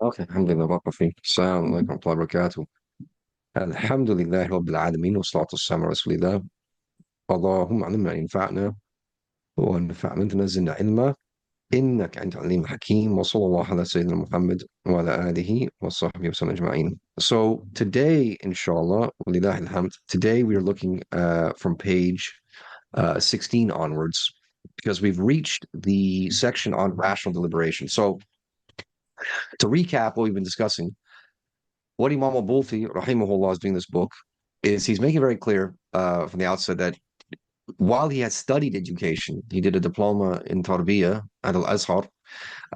اوكي الحمد لله بقى فيك السلام عليكم ورحمه الله وبركاته. الحمد لله رب العالمين والصلاه والسلام على رسول الله. اللهم علمنا ما ينفعنا وانفعنا انت نزلنا علما انك انت العليم الحكيم وصلى الله على سيدنا محمد وعلى اله وصحبه وسلم اجمعين. So today, inshallah, ولله الحمد, today we are looking from page 16 onwards because we've reached the section on rational deliberation. So to recap what we've been discussing, what Imam al-Buti, rahimahullah, is doing this book is he's making very clear from the outset that while he has studied education, he did a diploma in Tarbiyah at Al-Azhar.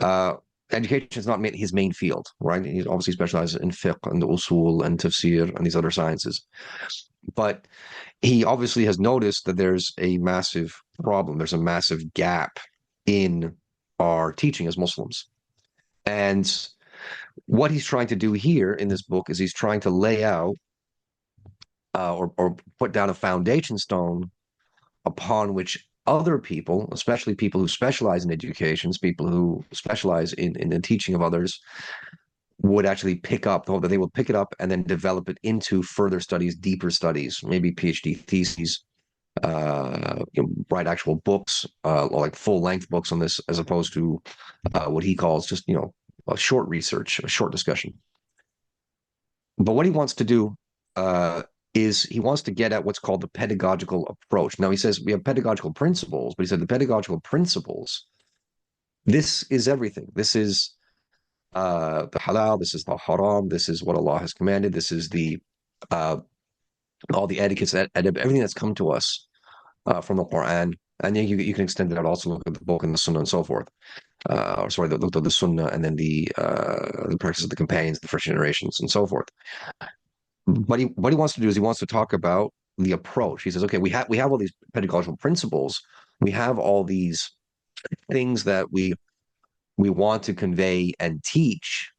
Uh, Education is not his main field, right? He obviously specializes in fiqh and usul and tafsir and these other sciences. But he obviously has noticed that there's a massive problem. There's a massive gap in our teaching as Muslims. And what he's trying to do here in this book is he's trying to lay out or put down a foundation stone upon which other people, especially people who specialize in educations, people who specialize in the teaching of others, would actually pick up, that they will pick it up and then develop it into further studies, deeper studies, maybe PhD theses, write actual books, like full-length books on this, as opposed to what he calls just, a short research, a short discussion. But what he wants to do is he wants to get at what's called the pedagogical approach. Now, he says we have pedagogical principles, but he said the pedagogical principles, this is everything. This is the halal, this is the haram, this is what Allah has commanded, this is the all the etiquettes, everything that's come to us from the Quran. And you can extend it out also, look at the book and the Sunnah and so forth. Or sorry, look at the Sunnah and then the practice of the companions, the first generations, and so forth. But what he wants to do is he wants to talk about the approach. He says, okay, we have all these pedagogical principles, we have all these things that we want to convey and teach.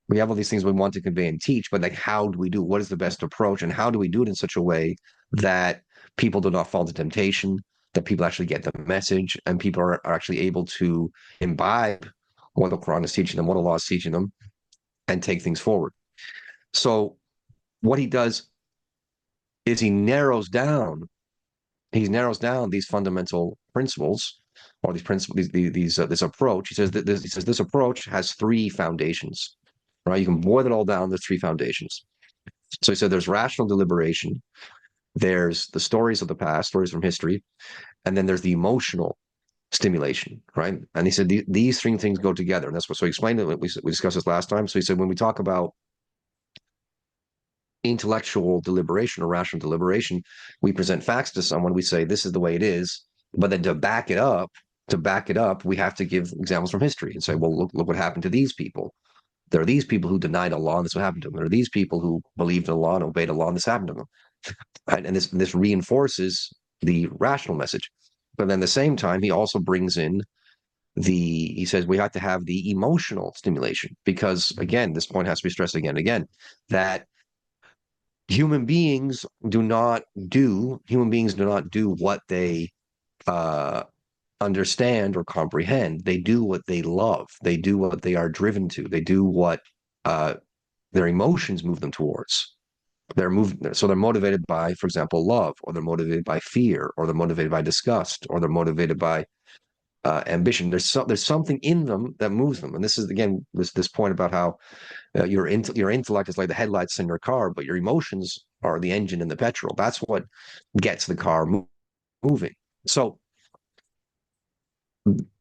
We have all these things we want to convey and teach, but like, how do we do? What is the best approach, and how do we do it in such a way that people do not fall into temptation, that people actually get the message, and people are actually able to imbibe what the Quran is teaching them, what Allah is teaching them, and take things forward. So what he does is he narrows down these fundamental principles or these principles, this approach. He says that this approach has three foundations, right? You can boil it all down. There's three foundations. So he said there's rational deliberation, there's the stories of the past, stories from history, and then there's the emotional stimulation, right? And he said these three things go together, and that's what. So he explained it. We discussed this last time. So he said when we talk about intellectual deliberation or rational deliberation, we present facts to someone, we say this is the way it is, but then to back it up, we have to give examples from history and say, well, look what happened to these people. There are these people who denied Allah, and this is what happened to them. There are these people who believed in Allah and obeyed Allah, and this happened to them. Right? And this reinforces the rational message. But then at the same time, he also brings in he says we have to have the emotional stimulation because, again, this point has to be stressed again and again, that human beings do not do what they uh, understand or comprehend. They do what they love. They do what they are driven to. They do what uh, their emotions move them towards. So they're motivated by, for example, love, or they're motivated by fear, or they're motivated by disgust, or they're motivated by ambition. There's something in them that moves them, and this is again this point about how your intellect is like the headlights in your car, but your emotions are the engine and the petrol. That's what gets the car moving. So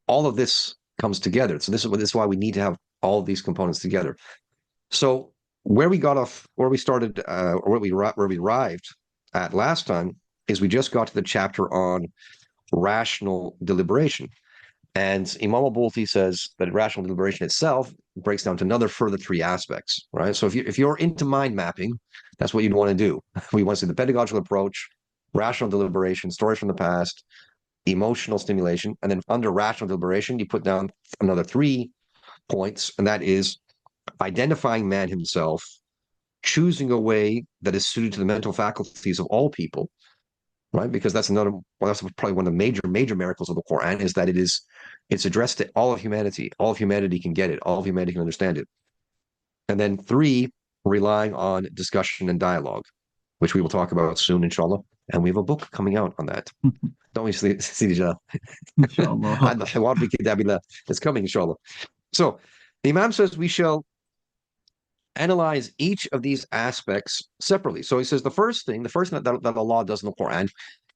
all of this comes together. So this is why we need to have all of these components together. So where we got off, where we started, or where we arrived at last time is we just got to the chapter on rational deliberation. And Imam al-Buti says that rational deliberation itself breaks down to another further three aspects, right? So if you're into mind mapping, that's what you'd want to do. We want to see the pedagogical approach, rational deliberation, stories from the past, emotional stimulation, and then under rational deliberation, you put down another 3 points, and that is identifying man himself, choosing a way that is suited to the mental faculties of all people, right? Because that's probably one of the major miracles of the Quran is that it is It's addressed to all of humanity. All of humanity can get it. All of humanity can understand it. And then 3, relying on discussion and dialogue, which we will talk about soon, inshallah. And we have a book coming out on that. Don't we see each other? Inshallah. It's coming, inshallah. So the Imam says we shall analyze each of these aspects separately. So he says the first thing that Allah does in the Quran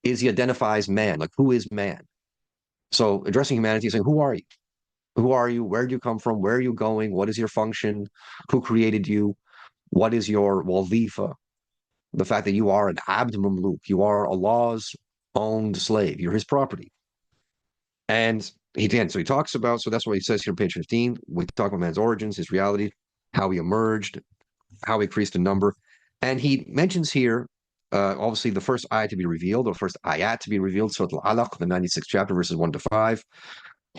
is he identifies man, like who is man? So addressing humanity, saying, who are you? Who are you? Where do you come from? Where are you going? What is your function? Who created you? What is your wazifa? The fact that you are an abd mamluk, you are Allah's owned slave, you're his property. And so he talks about, so that's what he says here on page 15. We talk about man's origins, his reality, how he emerged, how he increased in number. And he mentions here, obviously, the first ayat to be revealed, or first ayat to be revealed, Surah Al-Alaq, the 96th chapter, verses 1 to 5,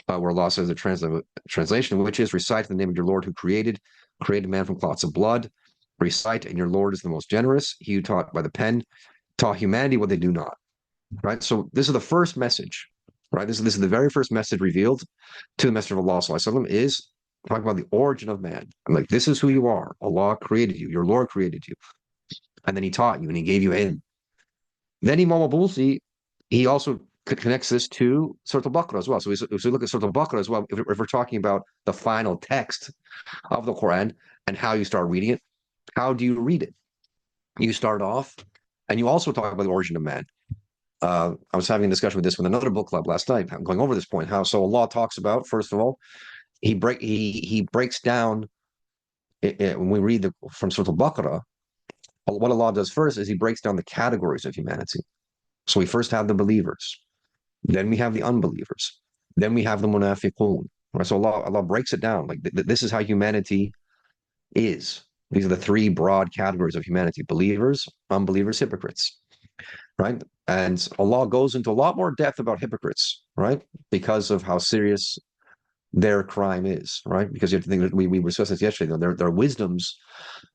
where Allah says the translation, which is, recite the name of your Lord who created man from clots of blood. Recite, and your Lord is the most generous. He who taught by the pen, taught humanity what they do not. Right? So this is the first message, right? This is the very first message revealed to the Messenger of Allah, is talking about the origin of man. I'm like, this is who you are. Allah created you. Your Lord created you. And then he taught you and he gave you ilm. Then Imam al-Buti, he also connects this to Surah Al-Baqarah as well. So we look at Surah Al-Baqarah as well, if we're talking about the final text of the Quran and how you start reading it, how do you read it? You start off, and you also talk about the origin of man. I was having a discussion with this with another book club last night. I'm going over this point. How so? Allah talks about, first of all, he breaks down. When we read from Surah Al-Baqarah, what Allah does first is He breaks down the categories of humanity. So we first have the believers, then we have the unbelievers, then we have the munafiqun. Right? So Allah breaks it down. Like this is how humanity is. These are the 3 broad categories of humanity: believers, unbelievers, hypocrites. Right? And Allah goes into a lot more depth about hypocrites, right? Because of how serious their crime is, right? Because you have to think that we discussed this yesterday. There are wisdoms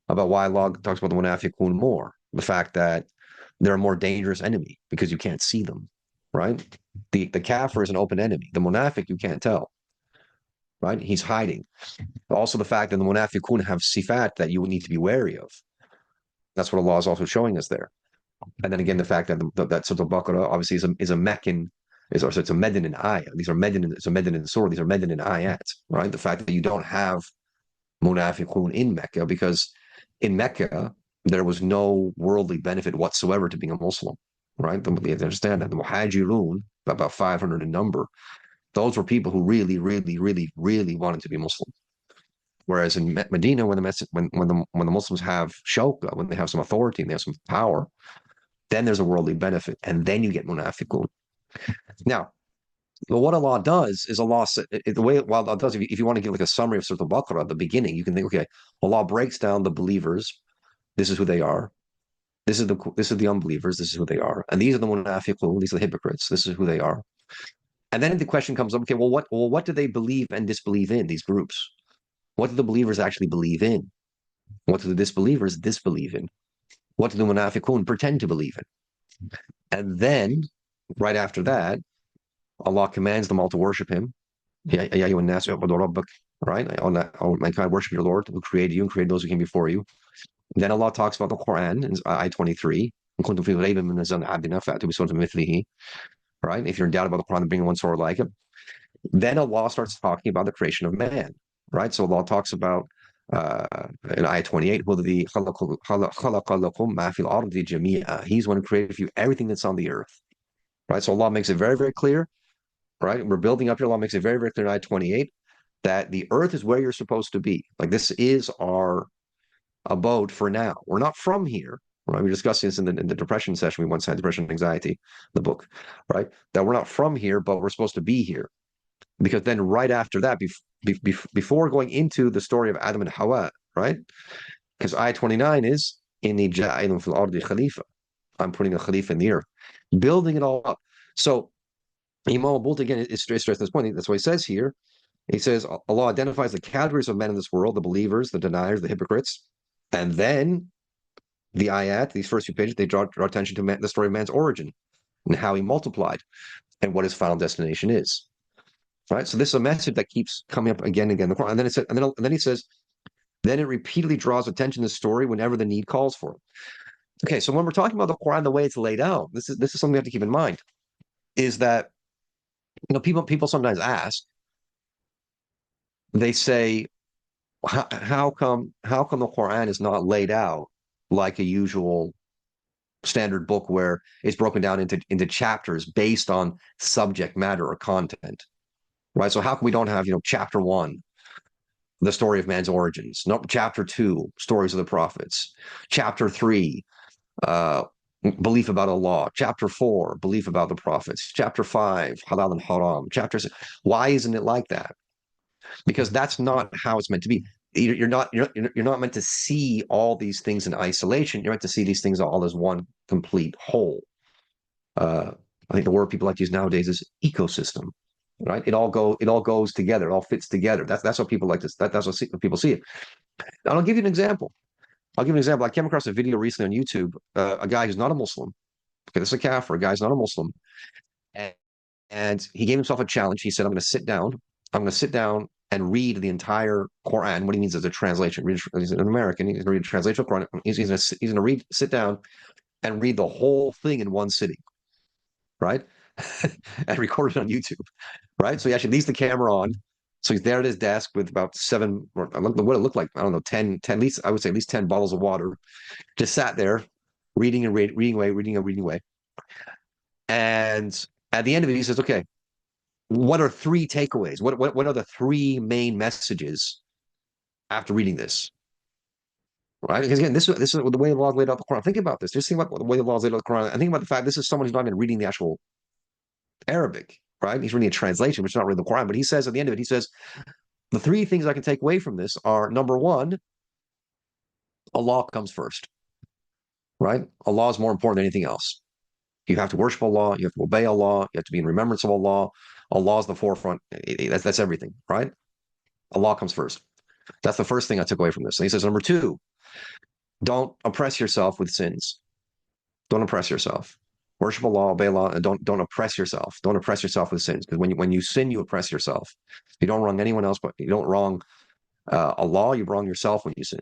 about why Allah talks about the munafiqun more. The fact that they're a more dangerous enemy because you can't see them, right? The kafir is an open enemy. The munafiq, you can't tell, right? He's hiding. Also, the fact that the munafiqun have sifat that you would need to be wary of. That's what Allah is also showing us there. And then again, the fact that that Surah Al-Baqarah obviously is a Meccan, it's a Medinan ayah. It's a Medinan surah. These are Medinan ayat, right? The fact that you don't have munafiqun in Mecca, because in Mecca there was no worldly benefit whatsoever to being a Muslim, right? You have to understand that the muhajirun, about 500 in number, those were people who really, really, really, really wanted to be Muslim. Whereas in Medina, when the Muslims have shawqa, when they have some authority and they have some power, then there's a worldly benefit, and then you get munafiqun. Now, but what Allah does is the way Allah does, if you want to give like a summary of Surah Al-Baqarah at the beginning, you can think, okay, Allah breaks down the believers. This is who they are. This is the unbelievers. This is who they are. And these are the munafiqun. These are the hypocrites. This is who they are. And then the question comes up, okay, well, what do they believe and disbelieve in, these groups? What do the believers actually believe in? What do the disbelievers disbelieve in? What do the munafiqun pretend to believe in? And then, right after that, Allah commands them all to worship Him. Right? Mankind, worship your Lord who created you and created those who came before you. Then Allah talks about the Quran in ayah 23. Right? If you're in doubt about the Quran, bring one surah like it. Then Allah starts talking about the creation of man. Right? So Allah talks about in ayah 28, He's the one who created for you everything that's on the earth. Right? So Allah makes it very, very clear. Right? We're building up here. Allah makes it very, very clear in ayah 28 that the earth is where you're supposed to be. Like this is our abode for now. We're not from here. Right? We were discussing this in the depression session we once had, depression and anxiety, the book, right? That we're not from here, but we're supposed to be here. Because then right after that, before going into the story of Adam and Hawa, right? Because ayah 29 is, Inni ja'ilun fil ardi khalifa. I'm putting a khalifa in the earth, building it all up. So Imam al-Buti again is stressing this point. That's what he says here. He says Allah identifies the categories of men in this world: the believers, the deniers, the hypocrites, and then the ayat, these first few pages, they draw attention to the story of man's origin and how he multiplied and what his final destination is. right? So this is a message that keeps coming up again and again. The Quran, and then it said, and then he says, then it repeatedly draws attention to the story whenever the need calls for it. Okay, so when we're talking about the Quran, the way it's laid out, this is something we have to keep in mind, is that people sometimes ask, they say, how come the Quran is not laid out like a usual standard book where it's broken down into chapters based on subject matter or content, right? So how come we don't have, chapter one, the story of man's origins, no, chapter two, stories of the prophets, chapter three, uh, belief about Allah, chapter four, belief about the prophets, chapter five, halal and haram, chapter six. Why isn't it like that? Because that's not how it's meant to be. You're not meant to see all these things in isolation. You're meant to see these things all as one complete whole. Uh, I think the word people like to use nowadays is ecosystem, right? It all goes together. It all fits together. That's what people like to. That's what people see it. And I'll give you an example. I came across a video recently on YouTube. A guy who's not a Muslim. Okay, this is a kafir. A guy's not a Muslim, and, and he gave himself a challenge. He said, "I'm going to sit down. I'm going to sit down and read the entire Quran." What he means is a translation. He's an American. He's going to read a translation of Quran. He's going to sit down and read the whole thing in one sitting, right? And record it on YouTube, right? So he actually leaves the camera on. So he's there at his desk with about seven, or what it looked like, I don't know, 10, at least, I would say at least 10 bottles of water, just sat there reading and reading away, reading and reading away. And at the end of it, he says, okay, what are three takeaways? What are the three main messages after reading this? Right? Because again, this is the way the law is laid out the Quran. Think about this. Just think about the way the law is laid out the Quran. And think about the fact this is someone who's not even reading the actual Arabic, right? He's reading a translation, which is not really the Quran. But he says at the end of it, he says, the three things I can take away from this are, number one, Allah comes first, right? Allah is more important than anything else. You have to worship Allah. You have to obey Allah. You have to be in remembrance of Allah. Allah is the forefront. That's everything, right? Allah comes first. That's the first thing I took away from this. And he says, number two, don't oppress yourself with sins. Don't oppress yourself. Worship Allah, obey Allah, and don't oppress yourself. Don't oppress yourself with sins, because when you sin, you oppress yourself. You don't wrong anyone else, but you don't wrong Allah. You wrong yourself when you sin.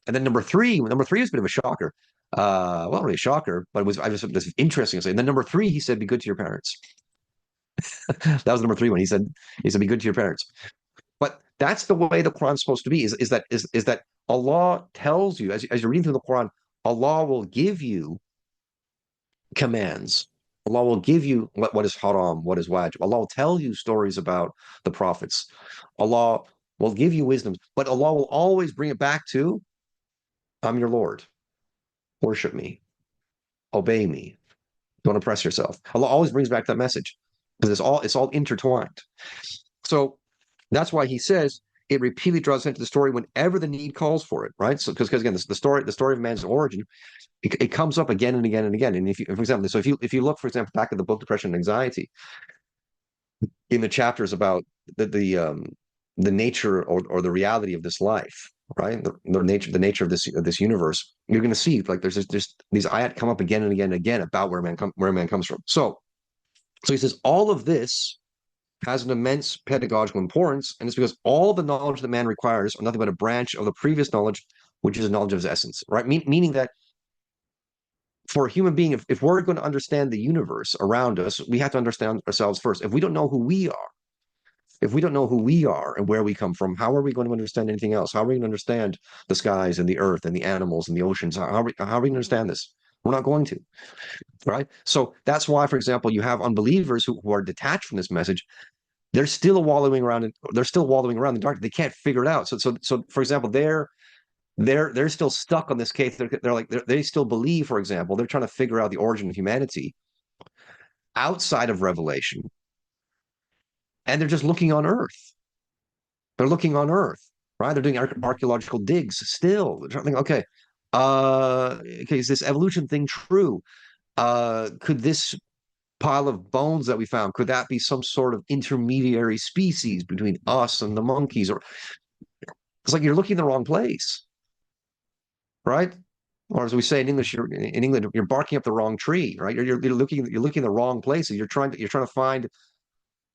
And then number three is a bit of a shocker. Well, not really a shocker, but I was this interesting to say. And then number three, he said, be good to your parents. That was number three one. He said, be good to your parents. But that's the way the Quran's supposed to be. Is that Allah tells you, as you're reading through the Quran, Allah will give you commands. Allah will give you what is haram, what is wajib. Allah will tell you stories about the prophets. Allah will give you wisdom, but Allah will always bring it back to, I'm your Lord. Worship me. Obey me. Don't oppress yourself. Allah always brings back that message because it's all intertwined. So that's why he says it repeatedly draws into the story whenever the need calls for it, right? So because again, the story of man's origin, it comes up again and again and again. And for example, so if you look, for example, back at the book Depression and Anxiety, in the chapters about the nature or the reality of this life, right? The nature of this universe, you're going to see like there's these ayat come up again and again and again about where man comes from. So he says all of this has an immense pedagogical importance, and it's because all the knowledge that man requires are nothing but a branch of the previous knowledge, which is a knowledge of his essence, right? Meaning that for a human being, if we're going to understand the universe around us, we have to understand ourselves first. If we don't know who we are, and where we come from, how are we going to understand anything else? How are we going to understand the skies and the earth and the animals and the oceans? How are we going to understand this? We're not going to, right? So that's why, for example, you have unbelievers who are detached from this message. They're still wallowing around in the dark. They can't figure it out. So for example, they're still stuck on this case. They still believe, for example, they're trying to figure out the origin of humanity outside of revelation, and they're just looking on Earth. They're looking on Earth, right? They're doing archaeological digs still. They're trying to think, okay, is this evolution thing true? Could this pile of bones that we found, could that be some sort of intermediary species between us and the monkeys? Or it's like you're looking in the wrong place, right? Or as we say in English, in England, you're barking up the wrong tree, right? You're looking in the wrong places. You're trying to find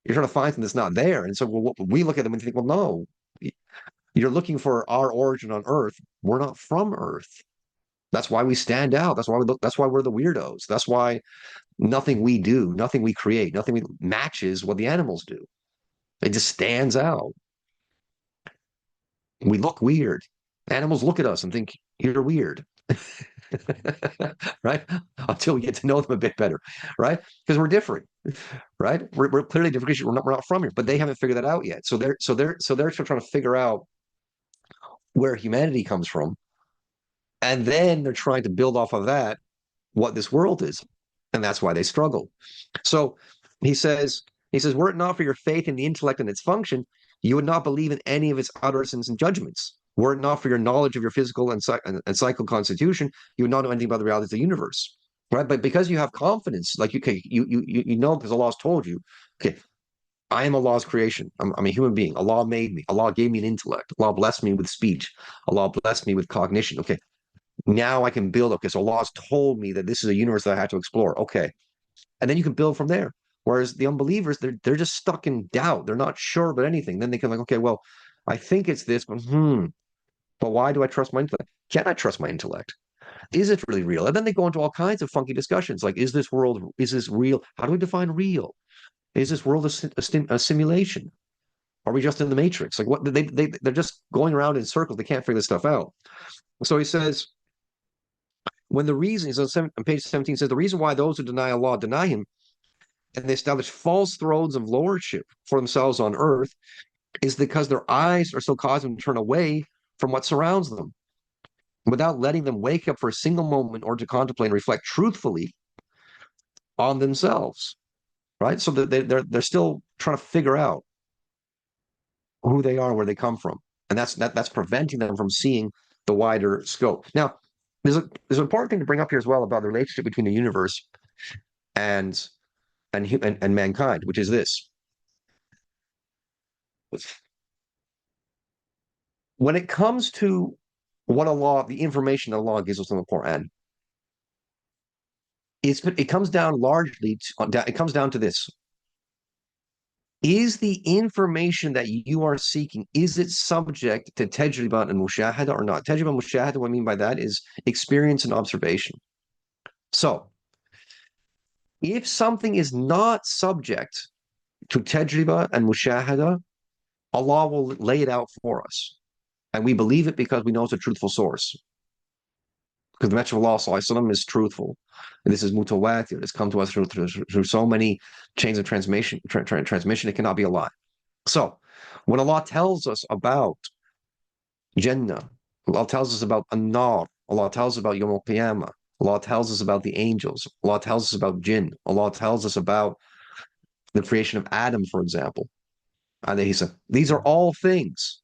You're trying to find something that's not there. And so we look at them and think, well, no, you're looking for our origin on Earth. We're not from Earth. That's why we stand out. That's why we look. That's why we're the weirdos. That's why nothing we do, nothing we create, nothing we matches what the animals do. It just stands out. We look weird. Animals look at us and think you're weird. Right? Until we get to know them a bit better, right? Because we're different, right? We're clearly different because we're not from here, but they haven't figured that out yet. So they're still trying to figure out where humanity comes from, and then they're trying to build off of that what this world is, and that's why they struggle. So he says, were it not for your faith in the intellect and its function, you would not believe in any of its utterances and judgments. Were it not for your knowledge of your physical and psychical constitution, you would not know anything about the realities of the universe. Right? But because you have confidence, like you know because Allah has told you, okay, I am Allah's creation. I'm a human being. Allah made me. Allah gave me an intellect. Allah blessed me with speech. Allah blessed me with cognition. Okay, now I can build. Okay, so Allah has told me that this is a universe that I have to explore. Okay, and then you can build from there. Whereas the unbelievers, they're just stuck in doubt. They're not sure about anything. Then they can like, okay, well, I think it's this, but why do I trust my intellect? Can I trust my intellect? Is it really real? And then they go into all kinds of funky discussions, like, is this real? How do we define real? Is this world a simulation? Are we just in the matrix? Like what they're just going around in circles. They can't figure this stuff out. So he says, when the reason, so on page 17 says, the reason why those who deny Allah deny him and they establish false thrones of lordship for themselves on earth is because their eyes are so causing them to turn away from what surrounds them without letting them wake up for a single moment or to contemplate and reflect truthfully on themselves, right? So they're still trying to figure out who they are, where they come from, and that's preventing them from seeing the wider scope. Now, there's an important thing to bring up here as well about the relationship between the universe and and mankind, which is this: when it comes to what Allah, the information that Allah gives us in the Quran, it comes down largely to, it comes down to this: is the information that you are seeking, is it subject to tajriba and mushahada or not? Tajriba and mushahada, what I mean by that is experience and observation. So if something is not subject to tajriba and mushahada, Allah will lay it out for us. And we believe it because we know it's a truthful source. Because the Messenger of Allah sallallahu is truthful. And this is mutawatir. It's come to us through so many chains of transmission, it cannot be a lie. So when Allah tells us about Jannah, Allah tells us about An-Nar, Allah tells us about Yawm al-Qiyamah, Allah tells us about the angels, Allah tells us about Jinn, Allah tells us about the creation of Adam, for example. These are all things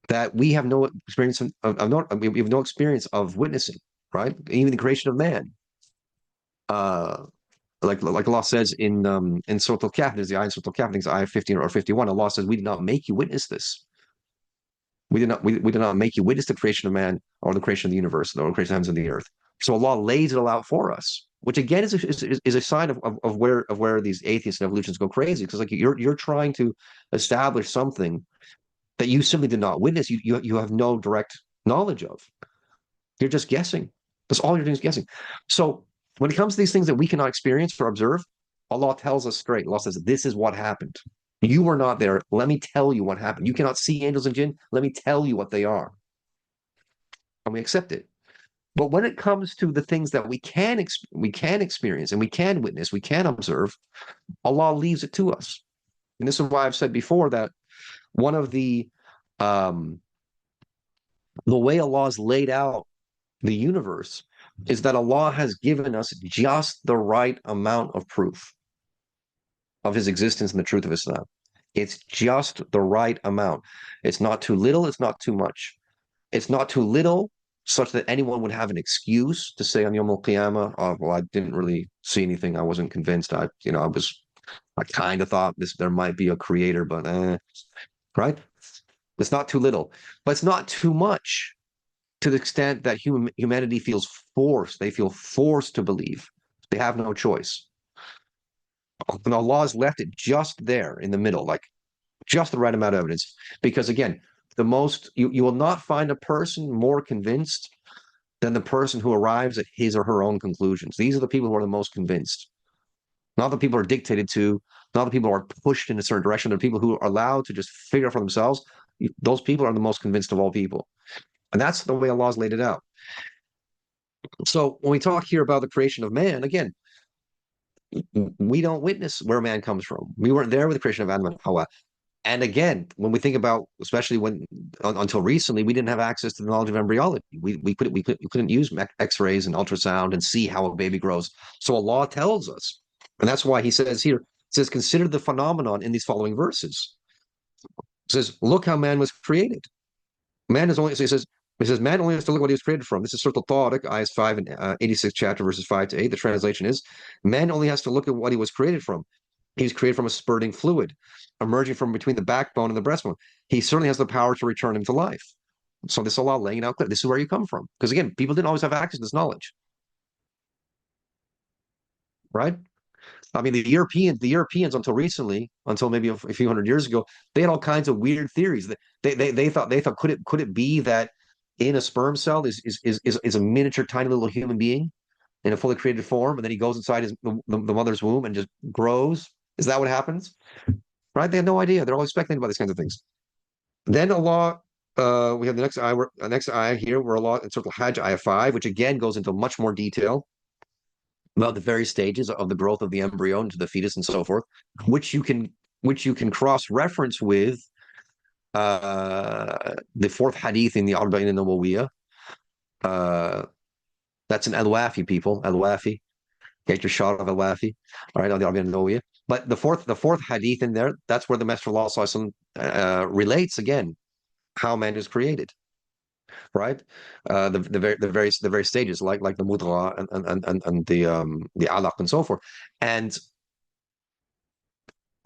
that we have no experience we have no experience of witnessing, right? Even the creation of man. Like Allah says in Surah Al-Kahf, there's the ayah in Surah Al-Kahf, I think it's ayah 15 or 51. Allah says, we did not make you witness this. We did not make you witness the creation of man or the creation of the universe or the creation of heavens and the earth. So Allah lays it all out for us, which again is a sign of where these atheists and evolutionists go crazy, because like you're trying to establish something that you simply did not witness. You have no direct knowledge of. You're just guessing. That's all you're doing is guessing. So when it comes to these things that we cannot experience or observe, Allah tells us straight. Allah says, this is what happened. You were not there. Let me tell you what happened. You cannot see angels and jinn. Let me tell you what they are. And we accept it. But when it comes to the things that we can experience and we can witness, we can observe, Allah leaves it to us. And this is why I've said before that one of the way Allah has laid out the universe is that Allah has given us just the right amount of proof of his existence and the truth of Islam. It's just the right amount. It's not too little, it's not too much. It's not too little such that anyone would have an excuse to say on Yawm al-Qiyamah, oh, well, I didn't really see anything. I wasn't convinced. I kind of thought there might be a creator, but right? It's not too little, but it's not too much to the extent that humanity feels forced. They feel forced to believe. They have no choice. And Allah has left it just there in the middle, like just the right amount of evidence. Because again, you will not find a person more convinced than the person who arrives at his or her own conclusions. These are the people who are the most convinced. Not the people who are dictated to, not the people who are pushed in a certain direction. They're people who are allowed to just figure out for themselves. Those people are the most convinced of all people. And that's the way Allah's laid it out. So when we talk here about the creation of man, again, we don't witness where man comes from. We weren't there with the creation of Adam and Hawa. And again, when we think about, especially until recently, we didn't have access to the knowledge of embryology. We couldn't use X-rays and ultrasound and see how a baby grows. So Allah tells us, and that's why He says here, it says, consider the phenomenon in these following verses. It says, look how man was created. Man is only, so he says, man only has to look what he was created from. This is Surah Al-Tariq, ayahs 5 and 86th chapter, verses 5 to 8. The translation is, man only has to look at what he was created from. He's created from a spurting fluid, emerging from between the backbone and the breastbone. He certainly has the power to return him to life. So this Allah laying it out clear. This is where you come from. Because again, people didn't always have access to this knowledge. Right? I mean, the Europeans until recently, until maybe a few hundred years ago, they had all kinds of weird theories. They thought could it be that in a sperm cell is a miniature tiny little human being in a fully created form, and then he goes inside the mother's womb and just grows? Is that what happens? Right? They had no idea. They're always speculating about these kinds of things. Then Allah, we have the next ayah here, where Allah in Surah Al-Hajj, ayah 5, which again goes into much more detail about the various stages of the growth of the embryo into the fetus and so forth, which you can cross-reference with the fourth hadith in the Arba'in an-Nawawiyah. That's an al-Wafi, people, al-Wafi. Get your shot of al-Wafi, all right, on the Arba'in an-Nawawiyah. But the fourth hadith in there, that's where the Messenger of Allah relates again how man is created, right? The various stages, like the mudra and the alaq and so forth. And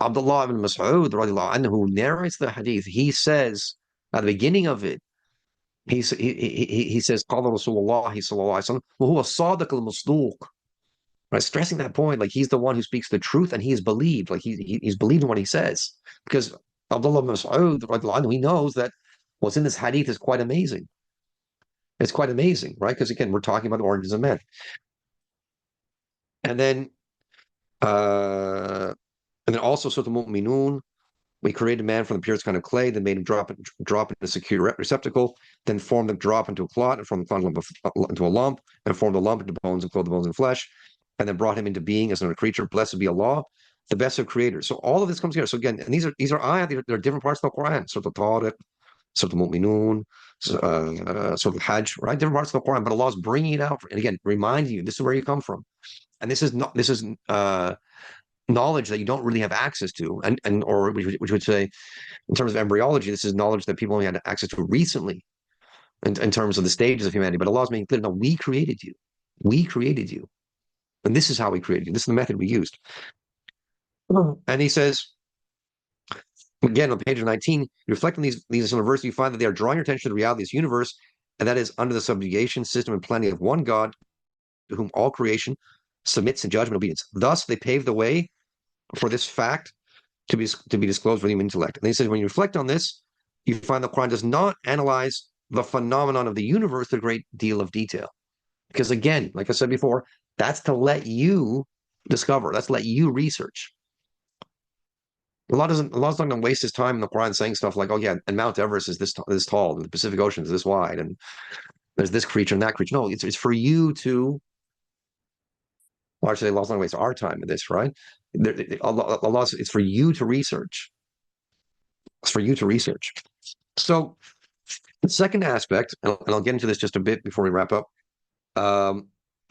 Abdullah ibn Mas'ud radiallahu anhu, who narrates the hadith, he says at the beginning of it, he says, "Qala Rasulullah sallallahu alaihi wasallam, wa huwa sadiq al-masduq." Right, stressing that point, like he's the one who speaks the truth, and he is believed, like he's believed in what he says, because Abdullah ibn Mas'ud radiallahu anhu, he knows that what's in this hadith is quite amazing. It's quite amazing, right? Because again, we're talking about the origins of men. And then also Surah Al-Mu'minun, we created man from the purest kind of clay, then made him drop in a secure receptacle, then formed the drop into a clot, and formed the clot into a lump, and formed the lump into bones, and clothed the bones in flesh, and then brought him into being as another creature. Blessed be Allah, the best of creators. So all of this comes here. So again, and these are ayat, they're different parts of the Quran. Surah Al-Tariq, Surah Al-Mu'minun, Surah Al-Hajj, right? Different parts of the Quran, but Allah is bringing it out, and again, reminding you, this is where you come from. And this is knowledge that you don't really have access to, or which would say, in terms of embryology, this is knowledge that people only had access to recently, in terms of the stages of humanity. But Allah's making clear, no, we created you, and this is how we created you. This is the method we used. And He says, again, on page 19, you reflect on these in the verse, you find that they are drawing your attention to the reality of this universe, and that is under the subjugation, system, and planning of one God, to whom all creation submits in judgment and obedience. Thus, they pave the way for this fact to be disclosed with human intellect. And he says, when you reflect on this, you find the Quran does not analyze the phenomenon of the universe with a great deal of detail. Because again, like I said before, that's to let you discover, that's to let you research. Allah's not going to waste His time in the Quran saying stuff like, oh yeah, and Mount Everest is this tall, and the Pacific Ocean is this wide, and there's this creature and that creature. No, it's for you to, well, actually, Allah's not going to waste our time in this, right? Allah, it's for you to research. It's for you to research. So the second aspect, and I'll get into this just a bit before we wrap up,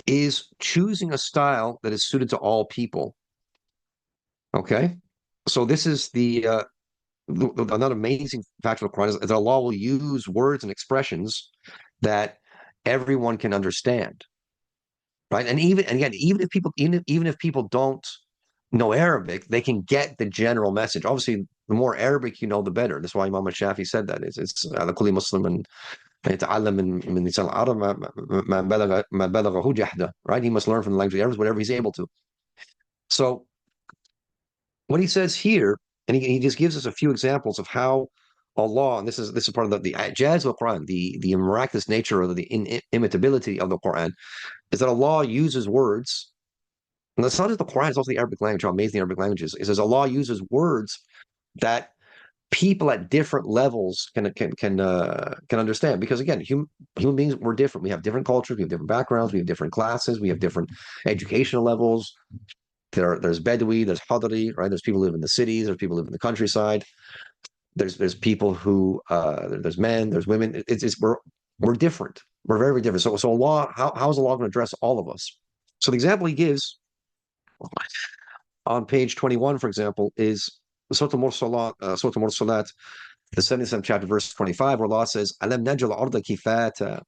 is choosing a style that is suited to all people. Okay? So this is another amazing fact of the Quran is that Allah will use words and expressions that everyone can understand. Right? And even if people don't know Arabic, they can get the general message. Obviously, the more Arabic you know, the better. That's why Imam Shafi said that. It's على كل مسلم يتعلم من لسان العرب ما بلغه جحده. Right? He must learn from the language of Arabs whatever he's able to. So what he says here, and he just gives us a few examples of how Allah, and this is part of the ijaz of the Quran, the miraculous nature or the inimitability of the Quran, is that Allah uses words. And it's not just the Quran; it's also the Arabic language. How amazing the Arabic language is! It says Allah uses words that people at different levels can understand. Because again, human beings, we're different. We have different cultures, we have different backgrounds, we have different classes, we have different educational levels. There's Bedouin, there's Hadari, right? There's people who live in the cities, there's people who live in the countryside. There's people who there's men, there's women. We're different. We're very, very different. So Allah, how is Allah going to address all of us? So the example he gives on page 21, for example, is Surah Al-Mursalat, the 77th chapter, verse 25, where Allah says, Alam najal arda kifata.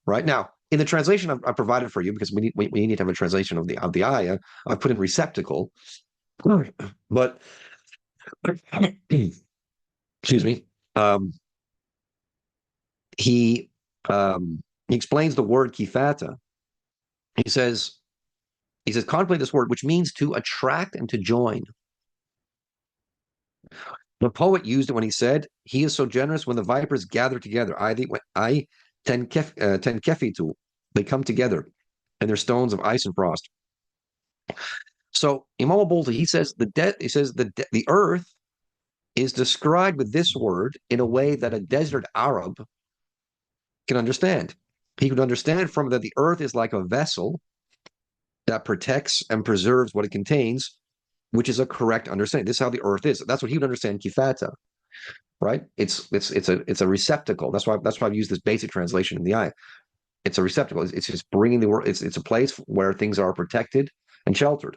Right now, in the translation I provided for you, because we need to have a translation of the ayah, I put in receptacle. But excuse me, he explains the word kifata. He says contemplate this word, which means to attract and to join. The poet used it when he said, he is so generous when the vipers gather together. I ten kefitu. They come together, and they're stones of ice and frost. So Imam al-Buti, he says the earth is described with this word in a way that a desert Arab can understand. He could understand from that the earth is like a vessel that protects and preserves what it contains, which is a correct understanding. This is how the earth is. That's what he would understand kifata, right? It's a receptacle. That's why I've used this basic translation in the ayah. It's a receptacle. It's just bringing the world. It's a place where things are protected and sheltered.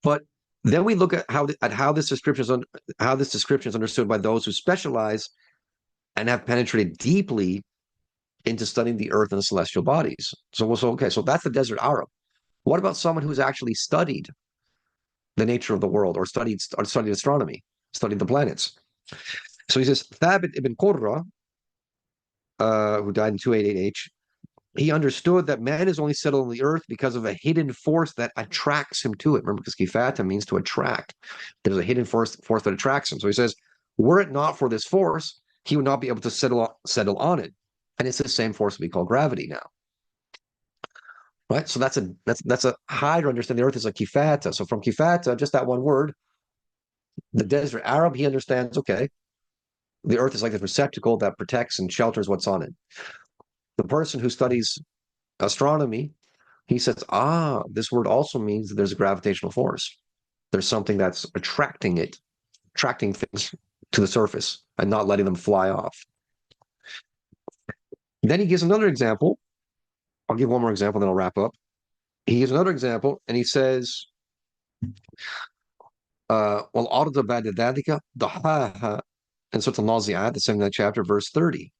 But then we look at how this description is understood by those who specialize and have penetrated deeply into studying the earth and the celestial bodies. So that's the desert Arab. What about someone who's actually studied the nature of the world, or studied astronomy, studied the planets? So he says, Thabit ibn Qurra, who died in 288 he understood that man is only settled on the earth because of a hidden force that attracts him to it. Remember, because kifata means to attract. There's a hidden force that attracts him. So he says, were it not for this force, he would not be able to settle on it. And it's the same force we call gravity now. Right? So that's a higher understanding. The earth is a kifata. So from kifata, just that one word, the desert Arab, he understands, okay, the earth is like this receptacle that protects and shelters what's on it. The person who studies astronomy, he says, this word also means that there's a gravitational force. There's something that's attracting things to the surface and not letting them fly off. Then he gives another example. I'll give one more example, then I'll wrap up. He gives another example, and he says, وَالْأَرْضَ بَعْدَ ذَلِكَ ضَحَاهَا in Surah Al-Nazi'at, the 79th chapter, verse 30.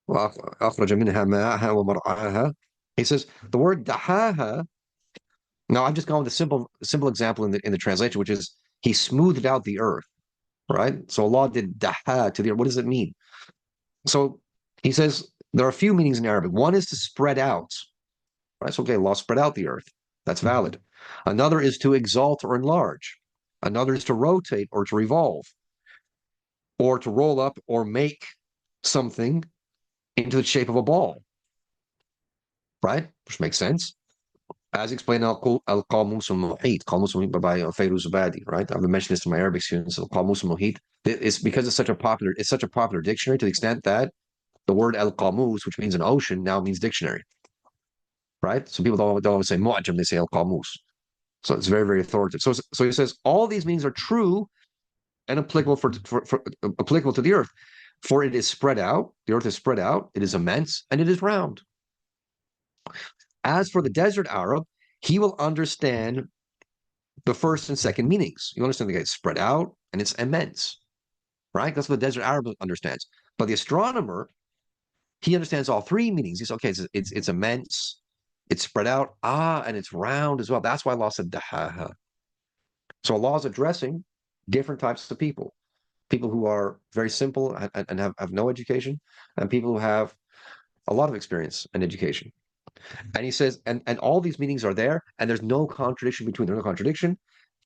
وَأَخْرَجَ مِنْهَا مَاءَهَا وَمَرْعَاهَا. He says, the word dahaha, now I've just gone with a simple example in the translation, which is he smoothed out the earth, right? So Allah did daha to the earth. What does it mean? So he says there are a few meanings in Arabic. One is to spread out, right? So, okay, Allah spread out the earth. That's valid. Another is to exalt or enlarge. Another is to rotate or to revolve, or to roll up or make something into the shape of a ball, right? Which makes sense. As explained in Al-Qamus al-Muhit, Qamus al-Muhit by Fairuz Abadi, right? I've been mentioning this to my Arabic students, Al-Qamus al-Muhit. It's because it's such a popular dictionary, to the extent that the word Al-Qamus, which means an ocean, now means dictionary, right? So people don't always say Mu'ajam, they say Al-Qamus. So it's very, very authoritative. So he says all these meanings are true and applicable applicable to the earth. For it is spread out, the earth is spread out, it is immense, and it is round. As for the desert Arab, he will understand the first and second meanings. You understand it's spread out and it's immense, right? That's what the desert Arab understands. But the astronomer, he understands all three meanings. He's okay. It's immense, it's spread out, and it's round as well. That's why Allah said dahaha. So Allah is addressing different types of people who are very simple and have no education, and people who have a lot of experience and education. And he says, and all these meanings are there, and there's no contradiction between them, there's no contradiction,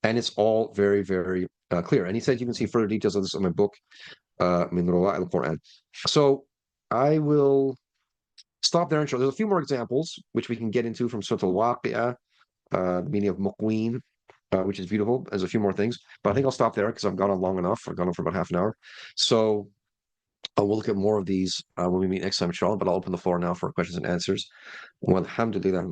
and it's all very, very clear. And he said you can see further details of this in my book, Min Rawa' al-Quran. So I will stop there and show. There's a few more examples which we can get into from Surah Al-Waqi'ah, the meaning of Muqween, which is beautiful. There's a few more things, but I think I'll stop there because I've gone on long enough. I've gone on for about half an hour. So we'll look at more of these when we meet next time, inshallah. But I'll open the floor now for questions and answers. Walhamdulillah,